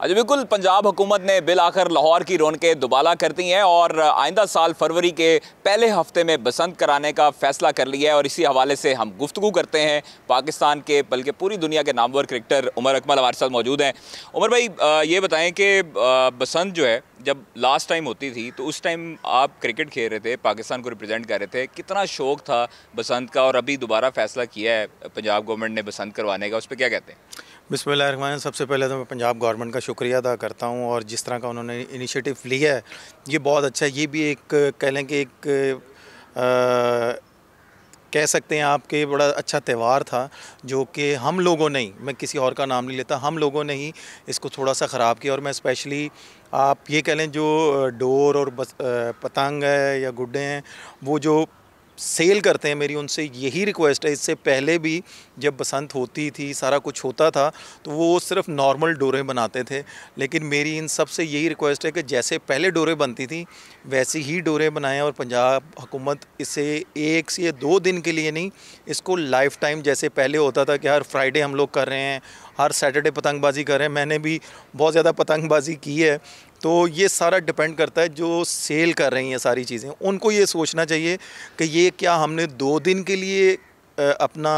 अच्छा बिल्कुल, पंजाब हुकूमत ने बिल आखिर लाहौर की रौनकें दुबाला कर दी हैं और आइंदा साल फरवरी के पहले हफ्ते में बसंत कराने का फैसला कर लिया है। और इसी हवाले से हम गुफ्तगू करते हैं पाकिस्तान के बल्कि पूरी दुनिया के नामवर क्रिकेटर उमर अकमल हमारे साथ मौजूद हैं। उमर भाई, ये बताएं कि बसंत जो है जब लास्ट टाइम होती थी तो उस टाइम आप क्रिकेट खेल रहे थे, पाकिस्तान को रिप्रेजेंट कर रहे थे, कितना शौक़ था बसंत का, और अभी दोबारा फैसला किया है पंजाब गवर्नमेंट ने बसंत करवाने का, उस पर क्या कहते हैं? बिस्मिल्लाहिर्रहमानिर्रहीम। सबसे पहले तो मैं पंजाब गवर्नमेंट का शुक्रिया अदा करता हूँ, और जिस तरह का उन्होंने इनिशिएटिव लिया है ये बहुत अच्छा है। ये भी एक कह लें कि एक कह सकते हैं आप कि बड़ा अच्छा त्यौहार था, जो कि हम लोगों ने ही, मैं किसी और का नाम नहीं लेता, हम लोगों ने ही इसको थोड़ा सा ख़राब किया। और मैं स्पेशली आप ये कह लें जो डोर और पतंग है या गुड्डे हैं वो जो सेल करते हैं, मेरी उनसे यही रिक्वेस्ट है। इससे पहले भी जब बसंत होती थी, सारा कुछ होता था, तो वो सिर्फ नॉर्मल डोरें बनाते थे, लेकिन मेरी इन सब से यही रिक्वेस्ट है कि जैसे पहले डोरें बनती थी वैसी ही डोरें बनाएं। और पंजाब हुकूमत इसे 1 से 2 दिन के लिए नहीं, इसको लाइफ टाइम, जैसे पहले होता था कि हर फ्राइडे हम लोग कर रहे हैं, हर सैटरडे पतंगबाजी कर रहे हैं, मैंने भी बहुत ज़्यादा पतंगबाजी की है। तो ये सारा डिपेंड करता है जो सेल कर रही हैं सारी चीज़ें, उनको ये सोचना चाहिए कि ये क्या हमने 2 दिन के लिए अपना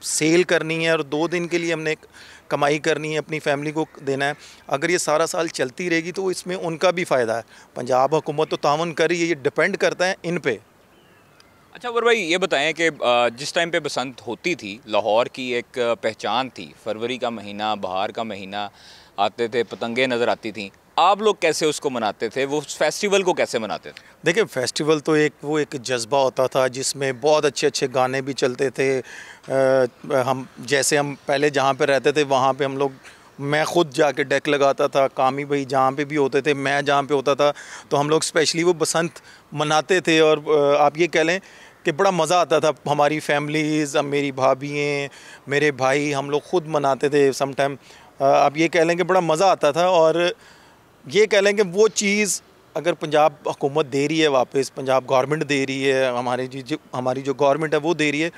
सेल करनी है और 2 दिन के लिए हमने कमाई करनी है, अपनी फैमिली को देना है। अगर ये सारा साल चलती रहेगी तो इसमें उनका भी फ़ायदा है। पंजाब हुकूमत तो तावन कर रही है, ये डिपेंड करता है इन पे। अच्छा उमर भाई, ये बताएं कि जिस टाइम पे बसंत होती थी लाहौर की एक पहचान थी, फरवरी का महीना, बहार का महीना, आते थे पतंगे नज़र आती थी, आप लोग कैसे उसको मनाते थे, वो फेस्टिवल को कैसे मनाते थे? देखिए, फेस्टिवल तो एक जज्बा होता था जिसमें बहुत अच्छे अच्छे गाने भी चलते थे। हम पहले जहाँ पे रहते थे वहाँ पे हम लोग, मैं ख़ुद जाके डेक लगाता था, कामी भाई जहाँ पे भी होते थे, मैं जहाँ पे होता था, तो हम लोग स्पेशली वो बसंत मनाते थे। और आप ये कह लें कि बड़ा मज़ा आता था। हमारी फैमिलीज़, मेरी भाभियाँ, मेरे भाई, हम लोग ख़ुद मनाते थे सम टाइम। आप ये कह लें कि बड़ा मज़ा आता था। और ये कह लें कि वो चीज़ अगर पंजाब हुकूमत दे रही है वापस, पंजाब गवर्नमेंट दे रही है, हमारी जो गवर्नमेंट है वो दे रही है,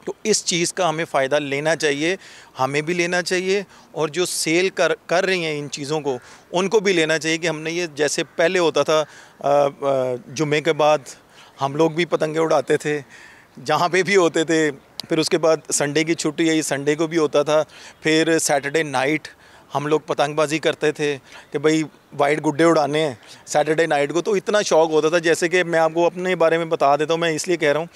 तो इस चीज़ का हमें फ़ायदा लेना चाहिए, हमें भी लेना चाहिए। और जो सेल कर रही हैं इन चीज़ों को, उनको भी लेना चाहिए कि हमने ये, जैसे पहले होता था जुम्मे के बाद हम लोग भी पतंगे उड़ाते थे जहाँ पे भी होते थे, फिर उसके बाद संडे की छुट्टी आई, संडे को भी होता था, फिर सैटरडे नाइट हम लोग पतंगबाजी करते थे कि भाई वाइट गुड्डे उड़ाने हैं सैटरडे नाइट को। तो इतना शौक़ होता था। जैसे कि मैं आपको अपने बारे में बता देता हूँ, मैं इसलिए कह रहा हूँ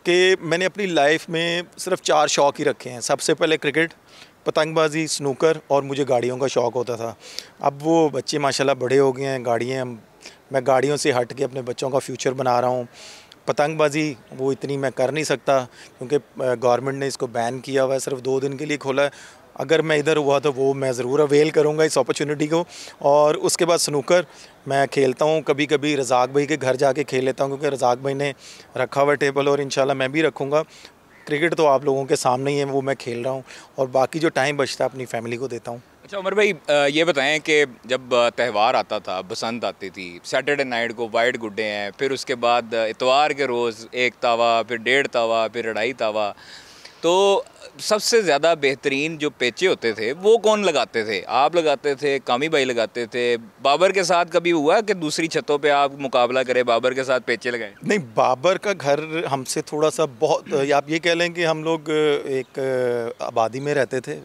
कि मैंने अपनी लाइफ में सिर्फ 4 शौक़ ही रखे हैं। सबसे पहले क्रिकेट, पतंगबाजी, स्नूकर, और मुझे गाड़ियों का शौक़ होता था। अब वो बच्चे माशाल्लाह बड़े हो गए हैं, गाड़ियाँ, मैं गाड़ियों से हट के अपने बच्चों का फ्यूचर बना रहा हूँ। पतंगबाजी वो इतनी मैं कर नहीं सकता क्योंकि गवर्नमेंट ने इसको बैन किया हुआ है, सिर्फ 2 दिन के लिए खोला है। अगर मैं इधर हुआ तो वो मैं ज़रूर अवेल करूँगा इस अपॉर्चुनिटी को। और उसके बाद स्नूकर मैं खेलता हूँ, कभी कभी रज़ाक भाई के घर जाके खेल लेता हूँ क्योंकि रज़ाक भाई ने रखा हुआ टेबल, और इंशाल्लाह मैं भी रखूँगा। क्रिकेट तो आप लोगों के सामने ही है, वो मैं खेल रहा हूँ, और बाकी जो टाइम बचता है अपनी फैमिली को देता हूँ। अच्छा उमर भाई, ये बताएं कि जब त्यौहार आता था, बसंत आती थी, सैटरडे नाइट को वाइट गुड्डे हैं, फिर उसके बाद इतवार के रोज़ 1 तावा, फिर 1.5 तावा, फिर 2.5 तावा, तो सबसे ज़्यादा बेहतरीन जो पेचे होते थे वो कौन लगाते थे? आप लगाते थे, कामी भाई लगाते थे? बाबर के साथ कभी हुआ कि दूसरी छतों पे आप मुकाबला करें, बाबर के साथ पेचे लगाए? नहीं, बाबर का घर हमसे थोड़ा सा बहुत, आप ये कह लें कि हम लोग एक आबादी में रहते थे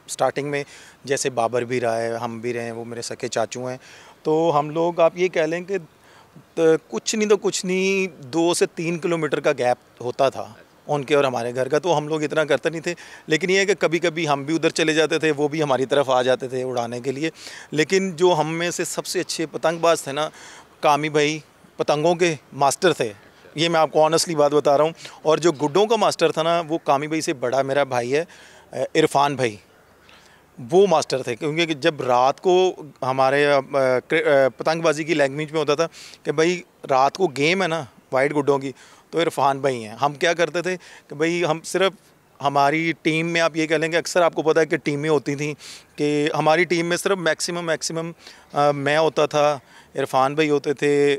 स्टार्टिंग में, जैसे बाबर भी रहा है, हम भी रहे हैं, वो मेरे सके चाचू हैं। तो हम लोग, आप ये कह लें कि कुछ नहीं 2 से 3 किलोमीटर का गैप होता था उनके और हमारे घर का, तो हम लोग इतना करते नहीं थे। लेकिन ये है कि कभी कभी हम भी उधर चले जाते थे, वो भी हमारी तरफ आ जाते थे उड़ाने के लिए। लेकिन जो हम में से सबसे अच्छे पतंगबाज थे ना, कामी भाई पतंगों के मास्टर थे, ये मैं आपको ऑनेस्टली बात बता रहा हूँ। और जो गुड्डों का मास्टर था ना, वो कामी भाई से बड़ा मेरा भाई है, इरफान भाई, वो मास्टर थे। क्योंकि जब रात को हमारे पतंगबाजी की लैंग्वेज में होता था कि भाई रात को गेम है ना वाइट गुड्डों की, तो इरफान भाई हैं। हम क्या करते थे कि भाई हम सिर्फ, हमारी टीम में आप ये कह लेंगे, अक्सर आपको पता है कि टीमें होती थी, कि हमारी टीम में सिर्फ मैक्सिमम मैं होता था, इरफान भाई होते थे,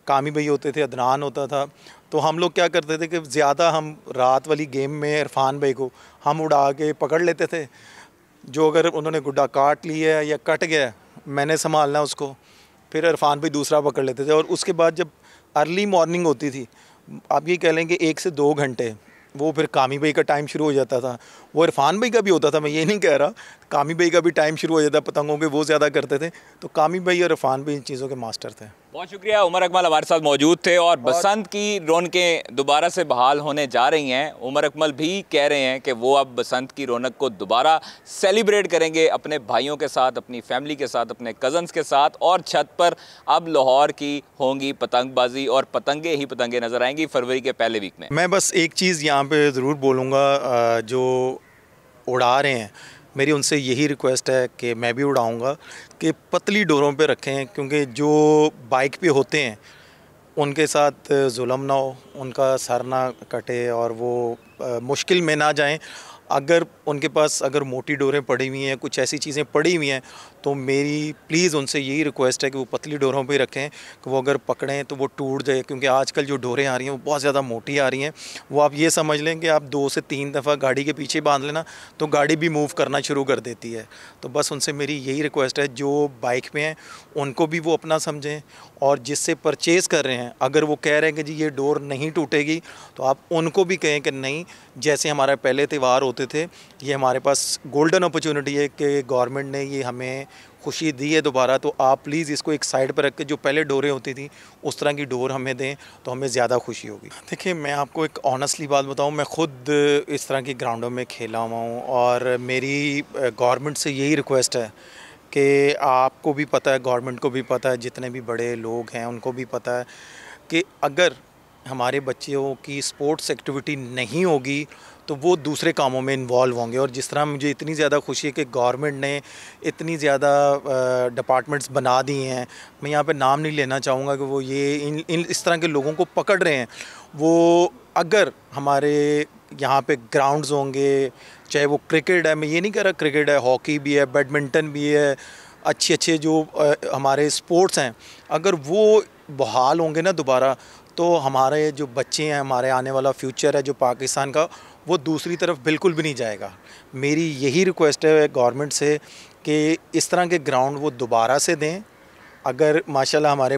कामी भाई होते थे, अदनान होता था। तो हम लोग क्या करते थे कि ज़्यादा हम रात वाली गेम में इरफान भाई को हम उड़ा के पकड़ लेते थे। जो अगर उन्होंने गुड्डा काट लिया है या कट गया, मैंने संभालना उसको, फिर इरफान भाई दूसरा पकड़ लेते थे। और उसके बाद जब अर्ली मॉर्निंग होती थी, आप ये कह लें कि 1 से 2 घंटे, वो फिर कामी भाई का टाइम शुरू हो जाता था, वो इरफान भाई का भी होता था, मैं ये नहीं कह रहा, कामी भाई का भी टाइम शुरू हो जाता, पतंगों के वो ज़्यादा करते थे। तो कामी भाई और इरफान भाई इन चीज़ों के मास्टर थे। बहुत शुक्रिया। उमर अकमल हमारे साथ मौजूद थे और बसंत की रौनकें दोबारा से बहाल होने जा रही हैं। उमर अकमल भी कह रहे हैं कि वो अब बसंत की रौनक को दोबारा सेलिब्रेट करेंगे अपने भाइयों के साथ, अपनी फैमिली के साथ, अपने कज़न्स के साथ, और छत पर अब लाहौर की होंगी पतंगबाजी और पतंगे ही पतंगे नज़र आएंगी फरवरी के पहले वीक में। मैं बस एक चीज़ यहाँ पे ज़रूर बोलूँगा, जो उड़ा रहे हैं, मेरी उनसे यही रिक्वेस्ट है कि मैं भी उड़ाऊँगा कि पतली डोरों पे रखें, क्योंकि जो बाइक पे होते हैं उनके साथ जुल्म ना हो, उनका सर ना कटे और वो मुश्किल में ना जाएं। अगर उनके पास अगर मोटी डोरें पड़ी हुई हैं, कुछ ऐसी चीज़ें पड़ी हुई हैं, तो मेरी प्लीज़ उनसे यही रिक्वेस्ट है कि वो पतली डोरों पे रखें, कि वो अगर पकड़ें तो वो टूट जाए, क्योंकि आजकल जो डोरें आ रही हैं वो बहुत ज़्यादा मोटी आ रही हैं। वो आप ये समझ लें कि आप 2 से 3 दफ़ा गाड़ी के पीछे बांध लेना तो गाड़ी भी मूव करना शुरू कर देती है। तो बस उनसे मेरी यही रिक्वेस्ट है, जो बाइक पे हैं उनको भी वो अपना समझें, और जिससे परचेज़ कर रहे हैं अगर वो कह रहे हैं कि जी ये डोर नहीं टूटेगी, तो आप उनको भी कहें कि नहीं, जैसे हमारे पहले त्यौहार होते थे, ये हमारे पास गोल्डन अपॉर्चुनिटी है कि गवर्नमेंट ने ये हमें खुशी दी है दोबारा, तो आप प्लीज़ इसको एक साइड पर रख के जो पहले डोरें होती थी उस तरह की डोर हमें दें, तो हमें ज़्यादा खुशी होगी। देखिए, मैं आपको एक ऑनेस्टली बात बताऊं, मैं ख़ुद इस तरह की ग्राउंडों में खेला हुआ हूँ, और मेरी गवर्नमेंट से यही रिक्वेस्ट है कि आपको भी पता है, गवर्नमेंट को भी पता है, जितने भी बड़े लोग हैं उनको भी पता है कि अगर हमारे बच्चों की स्पोर्ट्स एक्टिविटी नहीं होगी तो वो दूसरे कामों में इन्वॉल्व होंगे। और जिस तरह मुझे इतनी ज़्यादा खुशी है कि गवर्नमेंट ने इतनी ज़्यादा डिपार्टमेंट्स बना दिए हैं, मैं यहाँ पे नाम नहीं लेना चाहूँगा कि वो ये इन इस तरह के लोगों को पकड़ रहे हैं। वो अगर हमारे यहाँ पे ग्राउंड्स होंगे, चाहे वो क्रिकेट है, मैं ये नहीं कह रहा क्रिकेट है, हॉकी भी है, बैडमिंटन भी है, अच्छे जो हमारे स्पोर्ट्स हैं, अगर वो बहाल होंगे ना दोबारा, तो हमारे जो बच्चे हैं, हमारे आने वाला फ्यूचर है जो पाकिस्तान का, वो दूसरी तरफ बिल्कुल भी नहीं जाएगा। मेरी यही रिक्वेस्ट है गवर्नमेंट से कि इस तरह के ग्राउंड वो दोबारा से दें। अगर माशाल्लाह हमारा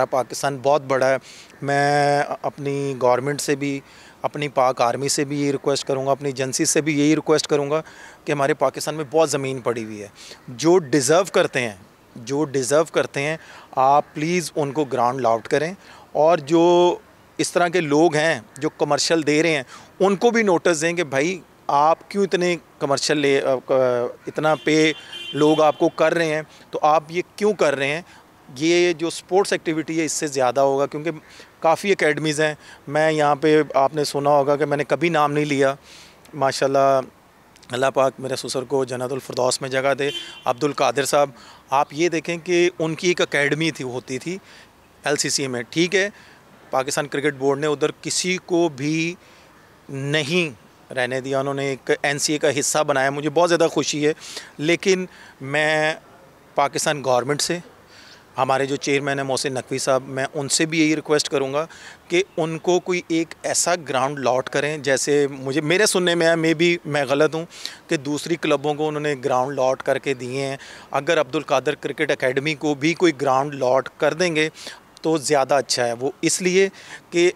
पाकिस्तान बहुत बड़ा है, मैं अपनी गवर्नमेंट से भी, अपनी पाक आर्मी से भी यही रिक्वेस्ट करूँगा, अपनी एजेंसी से भी यही रिक्वेस्ट करूँगा कि हमारे पाकिस्तान में बहुत ज़मीन पड़ी हुई है, जो डिज़र्व करते हैं आप प्लीज़ उनको ग्राउंड अलॉट करें। और जो इस तरह के लोग हैं जो कमर्शियल दे रहे हैं, उनको भी नोटिस दें कि भाई आप क्यों इतने कमर्शियल इतना पे लोग आपको कर रहे हैं, तो आप ये क्यों कर रहे हैं। ये जो स्पोर्ट्स एक्टिविटी है इससे ज़्यादा होगा, क्योंकि काफ़ी एकेडमीज़ हैं। मैं यहाँ पे आपने सुना होगा कि मैंने कभी नाम नहीं लिया, माशाल्लाह अल्लाह पाक मेरे ससुर को जन्नतुल फिरदौस में जगह दे, अब्दुल कादिर साहब, आप ये देखें कि उनकी एक एकेडमी होती थी LCC में, ठीक है, पाकिस्तान क्रिकेट बोर्ड ने उधर किसी को भी नहीं रहने दिया, उन्होंने एक NCA का हिस्सा बनाया, मुझे बहुत ज़्यादा खुशी है। लेकिन मैं पाकिस्तान गवर्नमेंट से, हमारे जो चेयरमैन है मोहसिन नकवी साहब, मैं उनसे भी यही रिक्वेस्ट करूंगा कि उनको कोई एक ऐसा ग्राउंड लॉट करें, जैसे मेरे सुनने में है, मैं गलत हूं, कि दूसरी क्लबों को उन्होंने ग्राउंड लॉट करके दिए हैं। अगर अब्दुल कादिर क्रिकेट एकेडमी को भी कोई ग्राउंड लॉट कर देंगे तो ज़्यादा अच्छा है। वो इसलिए कि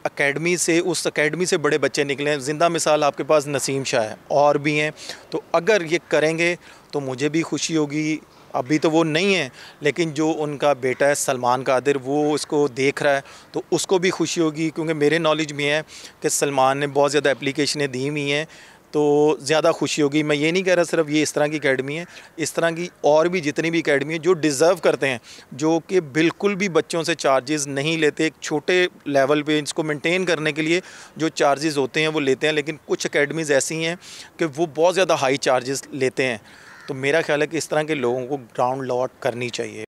उस एकेडमी से बड़े बच्चे निकले हैं। ज़िंदा मिसाल आपके पास नसीम शाह है, और भी हैं। तो अगर ये करेंगे तो मुझे भी खुशी होगी। अभी तो वो नहीं है, लेकिन जो उनका बेटा है सलमान कादिर, वो इसको देख रहा है तो उसको भी खुशी होगी, क्योंकि मेरे नॉलेज में है कि सलमान ने बहुत ज़्यादा एप्लीकेशनें दी हुई हैं, तो ज़्यादा खुशी होगी। मैं ये नहीं कह रहा सिर्फ ये इस तरह की एकेडमी है, इस तरह की और भी जितनी भी एकेडमी है जो डिज़र्व करते हैं, जो कि बिल्कुल भी बच्चों से चार्जेस नहीं लेते, एक छोटे लेवल पे इसको मेंटेन करने के लिए जो चार्जेस होते हैं वो लेते हैं। लेकिन कुछ एकेडमीज़ ऐसी हैं कि वो बहुत ज़्यादा हाई चार्जेस लेते हैं। तो मेरा ख्याल है कि इस तरह के लोगों को ग्राउंड लॉट करनी चाहिए।